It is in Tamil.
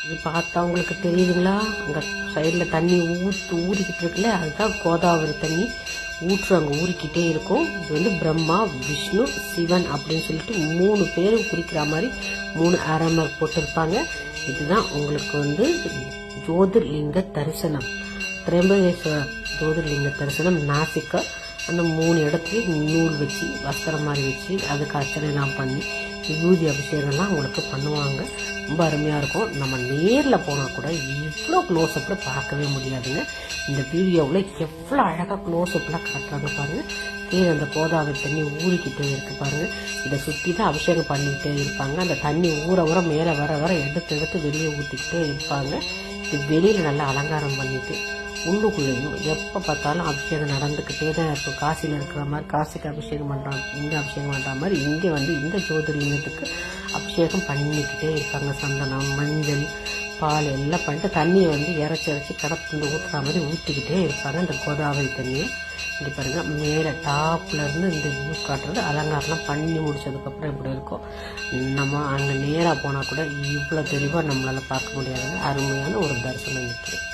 இது பார்த்தா உங்களுக்கு தெரியுதுங்களா? அங்கே சைடில் தண்ணி ஊறிக்கிட்டு இருக்குல்ல, அதுதான் கோதாவரி தண்ணி அங்கே ஊறிக்கிட்டே இருக்கும். இது வந்து பிரம்மா, விஷ்ணு, சிவன் அப்படின்னு சொல்லிட்டு 3 பேரும் குறிக்கிற மாதிரி 3 ஆரம்பர் போட்டிருப்பாங்க. இதுதான் உங்களுக்கு வந்து ஜோதிர்லிங்க தரிசனம். திரம்பகேஸ்வரர் ஜோதிர்லிங்க தரிசனம் நாசிக்கா. அந்த 3 இடத்துலையும் நூல் வச்சு வஸ்திரம் மாதிரி வச்சு அதுக்கு அர்ச்சனைலாம் பண்ணி விபூதி அபிஷேகம்லாம் உங்களுக்கு பண்ணுவாங்க. ரொம்ப அருமையாக இருக்கும். நம்ம நேரில் போனால் கூட இவ்வளோ க்ளோஸ்அப்பில் பார்க்கவே முடியாதுங்க. இந்த வீடியோவில் எவ்வளோ அழகாக க்ளோஸ்அப்லாம் காட்டுறாங்க பாருங்கள். கீழே அந்த கோதாவரி தண்ணி ஊறிக்கிட்டே இருக்கு பாருங்கள். இதை சுற்றி தான் அபிஷேகம் பண்ணிக்கிட்டே இருப்பாங்க. அந்த தண்ணி ஊற மேலே வர எடுத்து வெளியே ஊற்றிக்கிட்டே இருப்பாங்க. இது வெளியில் நல்லா அலங்காரம் பண்ணிட்டு உள்ளுக்குள்ளேயும் எப்போ பார்த்தாலும் அபிஷேகம் நடந்துக்கிட்டே தான் இருக்கும். காசியில் இருக்கிற மாதிரி காசிக்கு அபிஷேகம் பண்ணுறாங்க, இங்கே அபிஷேகம் பண்ணுற மாதிரி இங்கே வந்து இந்த ஜோதிர்லிங்கத்துக்கு அபிஷேகம் பண்ணிக்கிட்டே இருப்பாங்க. சந்தனம், மஞ்சள், பால் எல்லாம் பண்ணிட்டு தண்ணியை வந்து இறச்சி கடத்து ஊற்றுற மாதிரி ஊற்றிக்கிட்டே இருப்பாங்க. இந்த கோதாவரி தண்ணியை இங்கே பாருங்கள், மேலே டாப்லேருந்து இந்த வியூ காட்டுறது அலங்காரம்லாம் பண்ணி முடிச்சதுக்கப்புறம் இப்படி இருக்கும். நம்ம அங்கே நேராக போனால் கூட இவ்வளோ தெளிவாக நம்மளால் பார்க்க முடியாதுங்க. அருமையான ஒரு தரிசனம் நிற்கிறேன்.